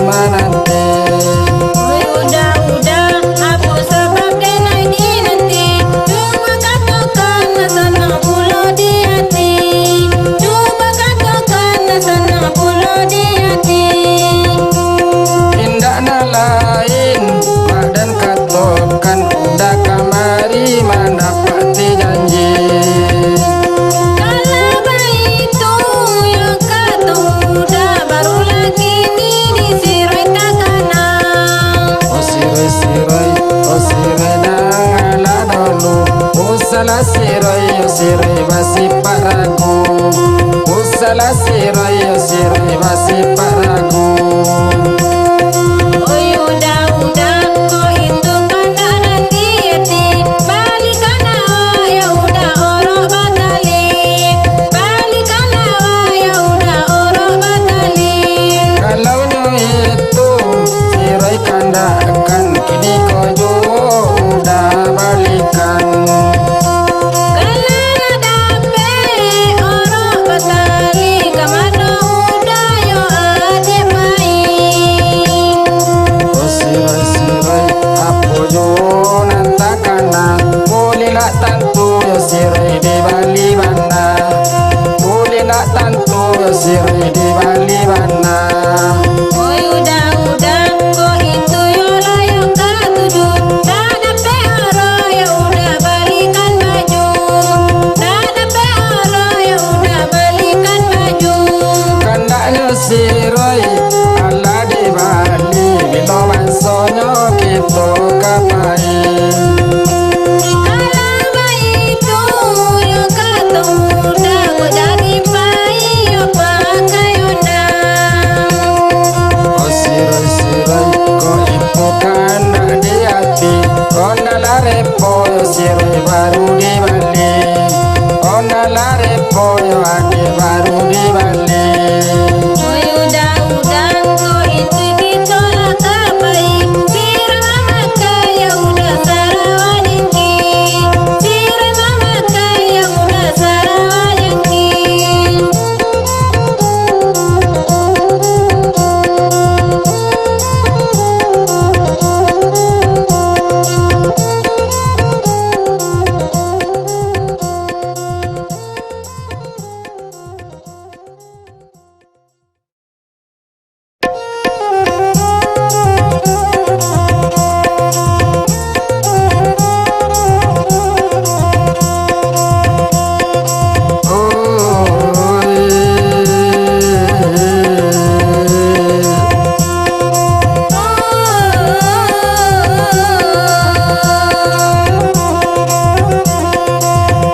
menanti. Udah, aku sebab denai di nanti. Coba katakan sana pulau di hati. Coba katakan sana pulau di hati. Tindak na lain mak dan katakan udah kamari menepati janji. Kalau begitu ya kata udah baru lagi ni disirai takana. Oh sirai dangala dulu. Oh salah sirai basi paragu. Oh salah sirai basi paragu. Udah, kau itu kanda nanti hati. Balikana ya udah orang batali. Balikana ya udah orang batali. Kalau itu sirai kandakan kini kojo udah balikan. Kalau dape orang batali kemana udah yo ade main. Oh sirai apa jo nantakana boleh nak tantu ya sirai di Bali bana. Boleh nak tantu ya sirai di Bali bana. Udah, kau itu yo layak katuju. Dah dape orang ya udah balikan baju. Dah dape orang ya udah balikan baju. Kandaknya sirai ala di Bali bila mansonyo kita kapai. Kalau begitu ya kata udah kau jadi bayi ya pakai undang. Oh sirai kau ibu kandak di hati. Onda larepo yo sirai baru di Bali. Onda larepo yo ade baru di Bali. Udah, kau itu ditolak kapai. Sirai mama kaya udah sarawan ini. Sirai mama kaya udah sarawan ini.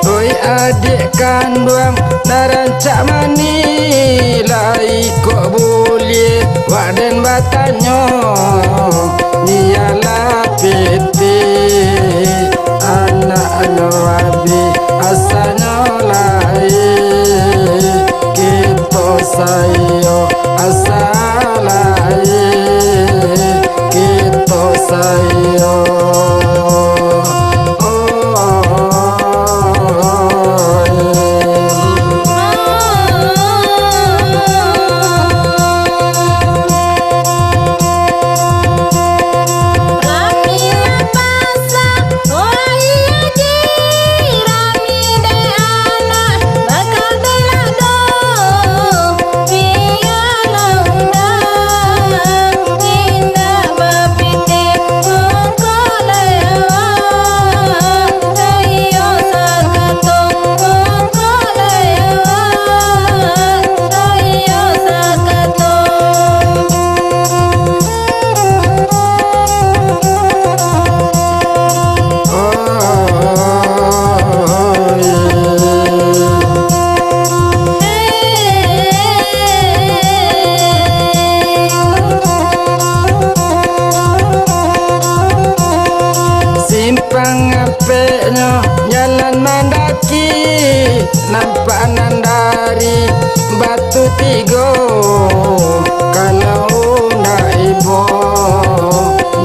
Oi adik kandung narancak mani lai kok boleh waden batanyo nialah pete anak wabi asanyo lai kita sayo asalai kita sayo. Rami la pasa, oh iya ji. Rami de ana, bakal belado. Via launda, indah bapite, mongkolewa. Sayo sakato, mongkolewa. Sayo sakato. Simpang apeknya jalan mendaki nampak nandari batu tigo kalau nak ibu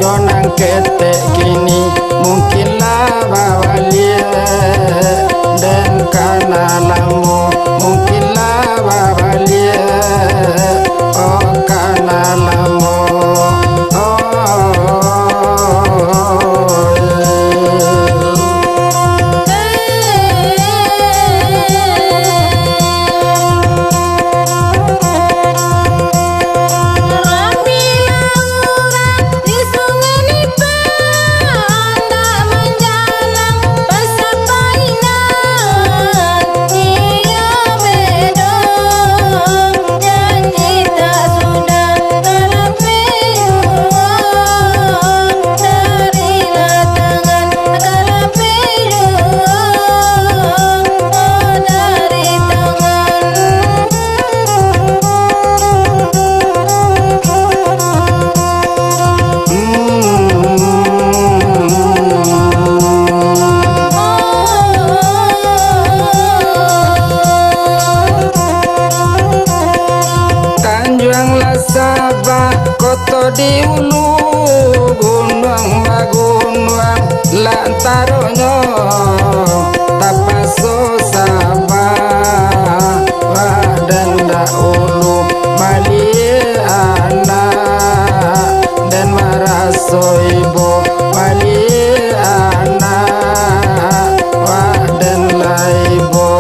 jonang ketek kini mungkinlah bawa liat dan kanalamu mungkinlah bawa liat oh kanalamu. foto di ulu gunung magunung lantaronyo tapaso sabah wadan da ulu mali anak dan maraso ibu mali anak wadan la ibu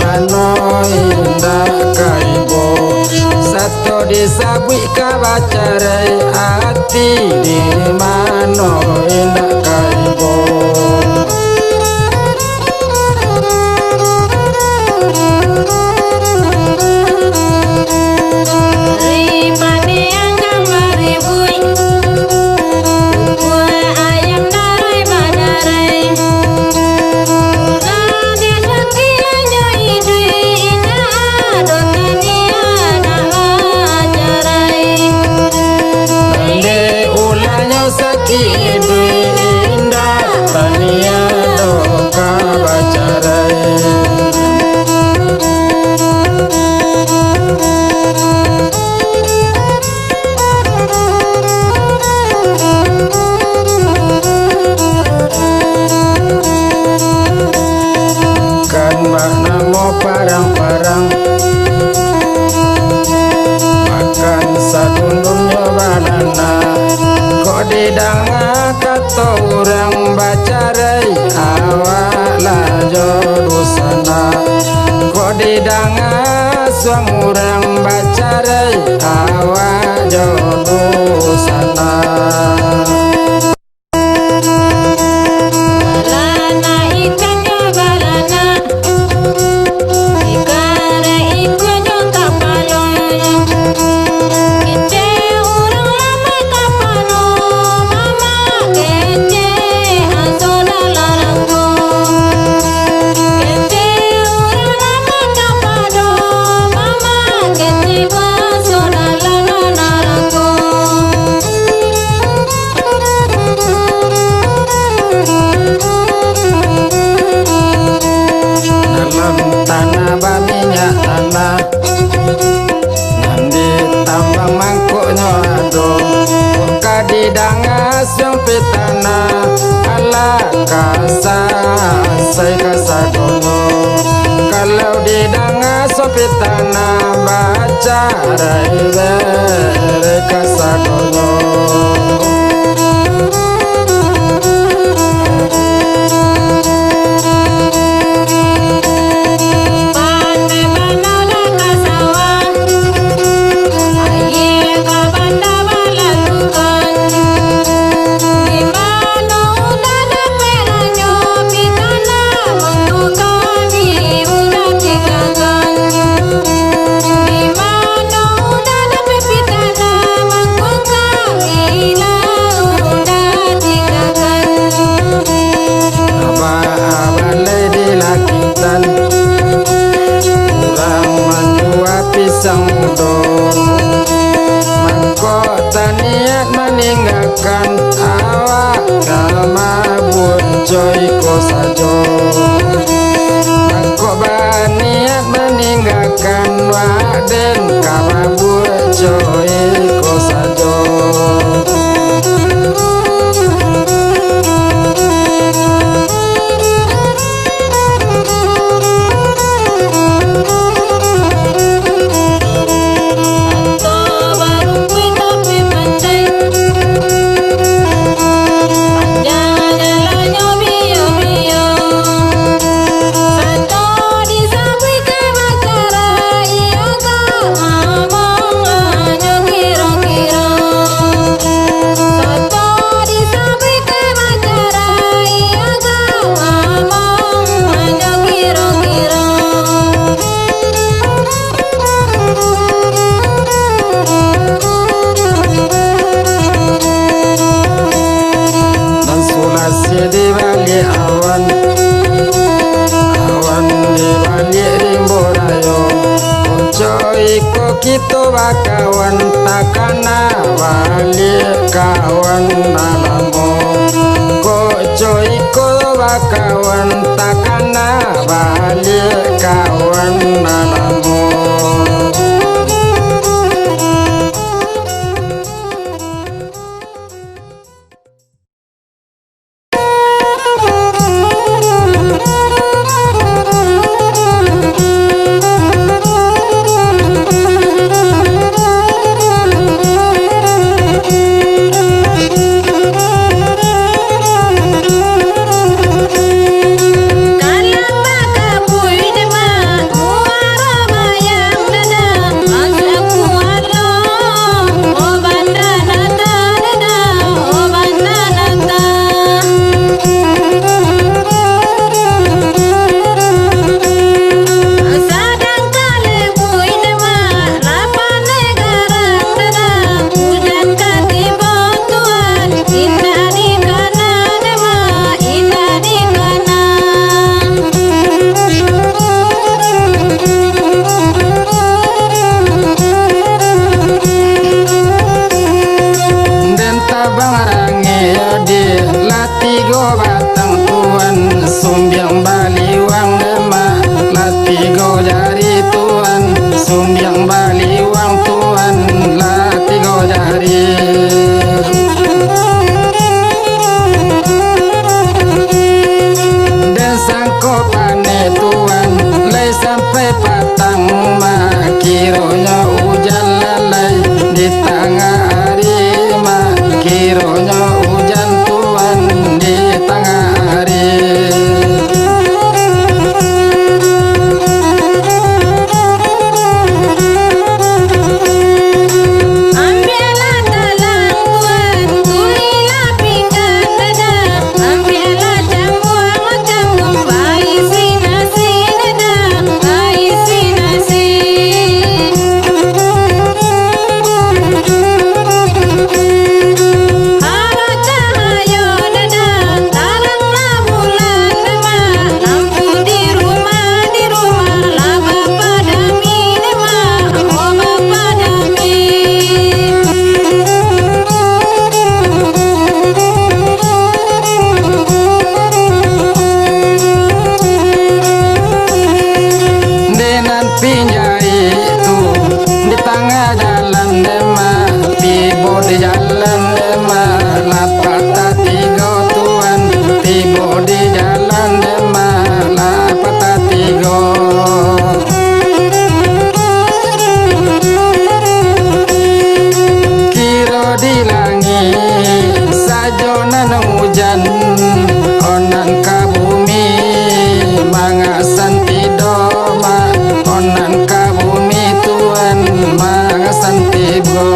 mano indah kaibo satu disabui kabacarai hati di mano indah kaibo parang-parang makan sadununnya banana kok didanga kata orang bacarai awala jodoh sana kok didanga suang orang bacarai awal jodoh sana. Kalau didanga sopitana baca rai kasadono meninggalkan awak kamabut joiko sajo mangko baniat meninggalkan waden kamabut joiko sajo di balik awan di balik rimborayo coy ko kita bakawan takana balik kawan nalamo coy ko bakawan takana balik kawan nalamo. Kalamba kapuy de ma tigo jari Tuhan, sumbiang bali uang Tuhan lah tigo jari. Dan sangko pane Tuhan, lay sampai patang mak, kironya hujan lalai di tengah hari mak, kironya hujan Tuhan di tengah hari. Ambillah talang Tuhan, tulilah pinggan dadang, ambillah jamuang jamuang, baisi nasi dadang, baisi nasi. Halo cahaya dadang, taranglah bulan nama, lampu di rumah lah Bapa dami nama, oh Bapa dami. Denan pinjai itu di tengah jalan dema, tibo di jalan dema, lapata tigo Tuhan, tibo di jalan dema, lapata tigo. Kiro di langit sajonan hujan, onan ka bumi mangasan tidoma, onan ka bumi Tuhan mangasan tibo.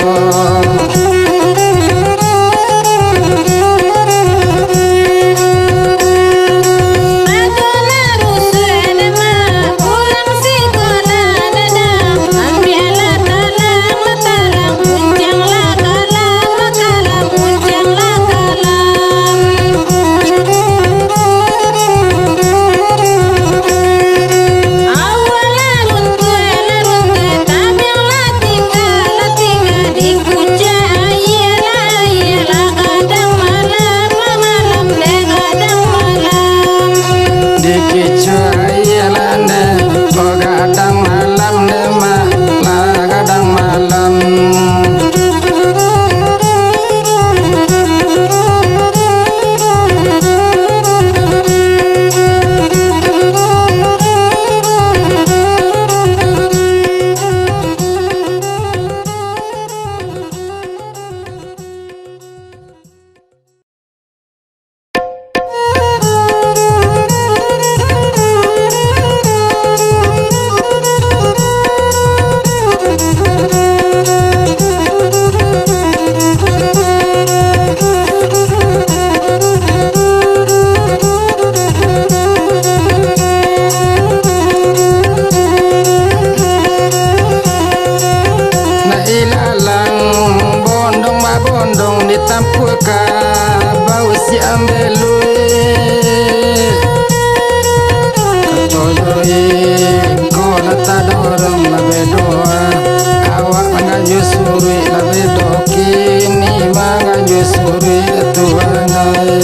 Magola rusuh nama, pulang sekolah dadang, ambillah talang, puncanglah kalam, puncanglah kalam. Awalah runtuh, tabianglah tinggal di kuca ayalah kadang malam, kadang malam. Di kicu ayalane begadang malam dema, lah kadang malam. Na ilalang bondong ma bondong ditampuk ka bau si ambelui, katoyoi kola tadorong labe doa, awak mangaju suri labe dokini mangaju suri tuanai.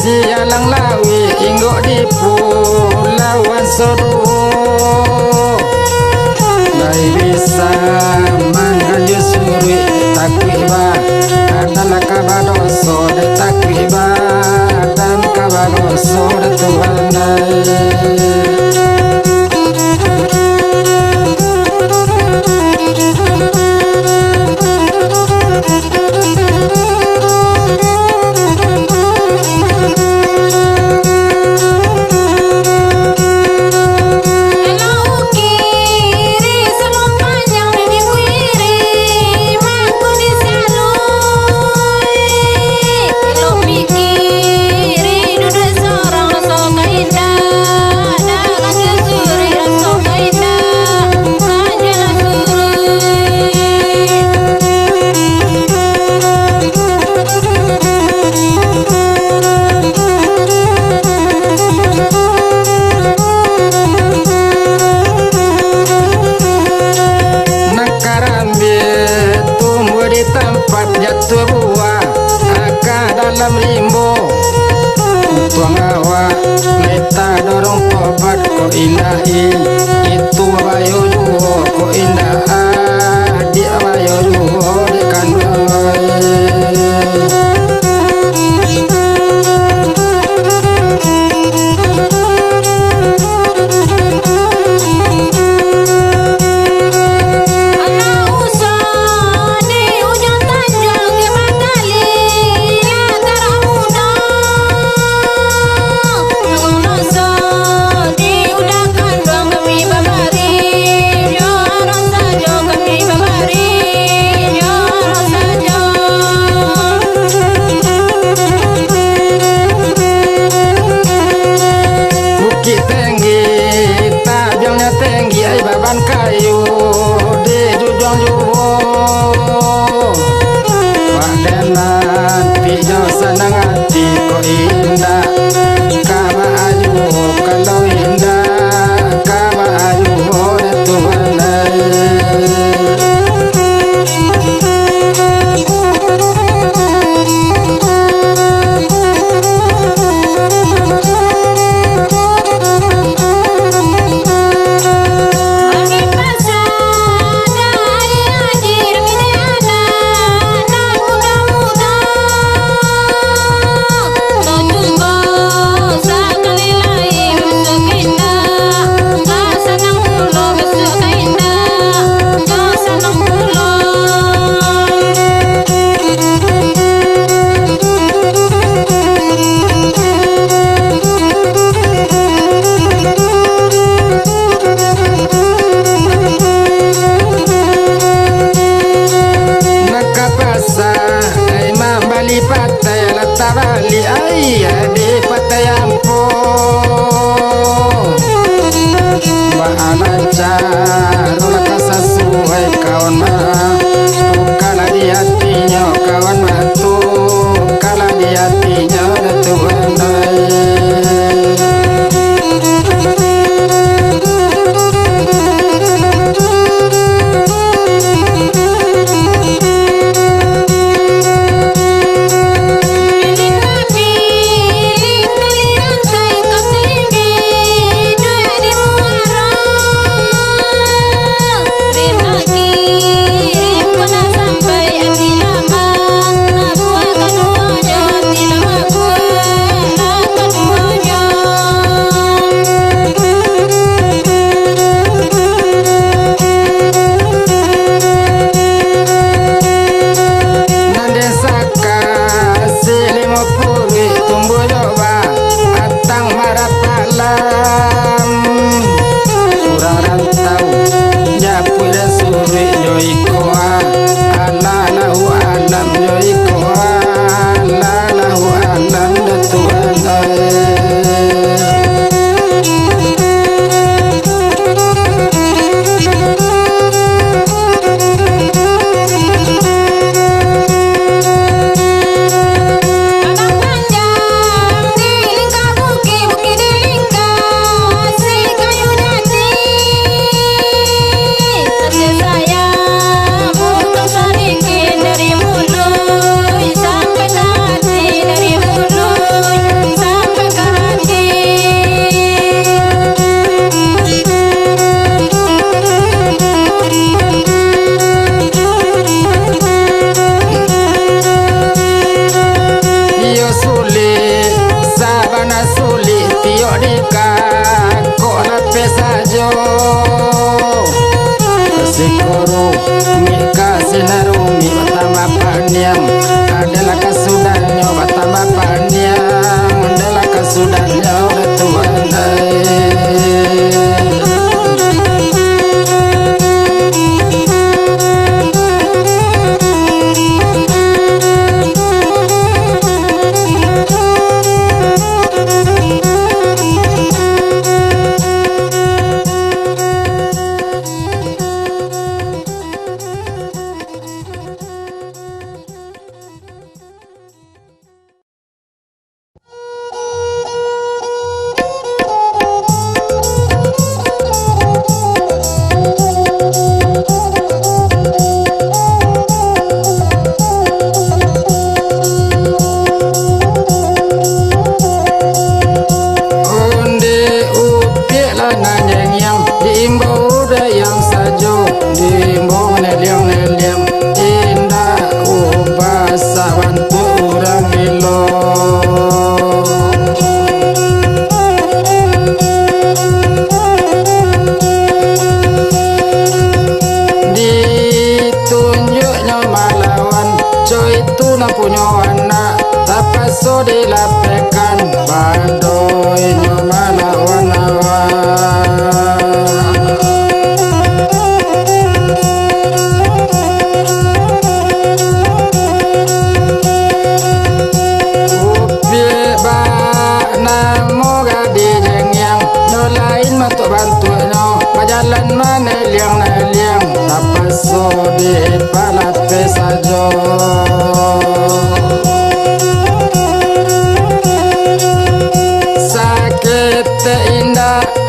Sialang lawi inggo di pulauan Sodo, lai bisa mangaju suri takwiba, adalah kabadoso de takwiba dan kabadoso de tuanai. tinggi, tajamnya tinggi, ay baban kayu di jujung juwo. Wadenan tijo senang hati kok indah, kama ayu kalau indah, kama ayu ore tuhanai. Angin pasang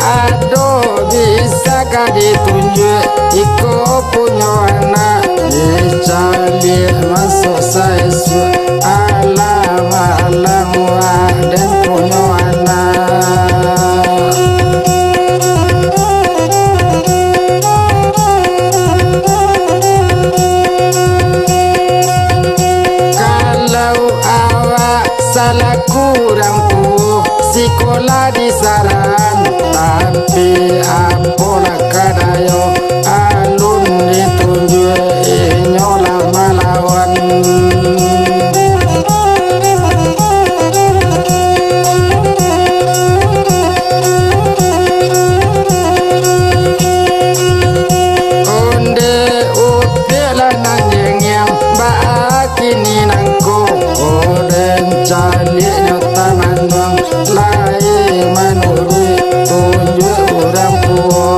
aduh bisa kah ditunjuk iko punya anak dicari masuk saisu alam alam wah dan punya anak kalau awak salah kurang tuh sekolah di saran tapi apalah kadayo alun ditunjuk nyola malawan onde upela nanjeng kini nangko oden cali nyota mandang lai manurui tunjuk orang tua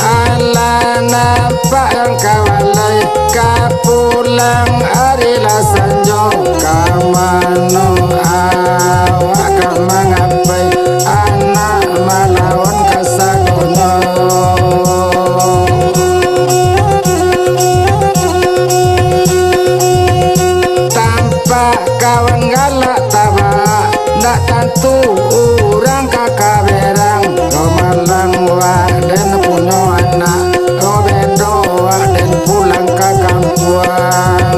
ala nampak yang kawalai kapulang arilah sanjo kamano awak kamangapai anak malawan kasagono tanpa kawan galak taba ndak tentu orang kakak berang kemalang wah dan punya anak kau bedo wah dan pulang ke kampuan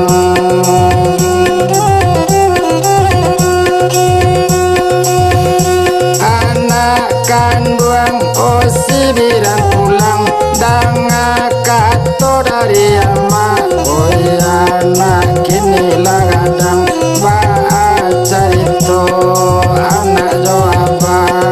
anak kandung osi biran pulang danga kato dari ama oi anak kini lagadang baca itu anak jawaban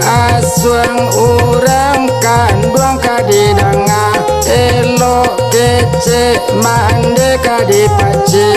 asuang urang kandung kadidanga elo kece mande kadipaci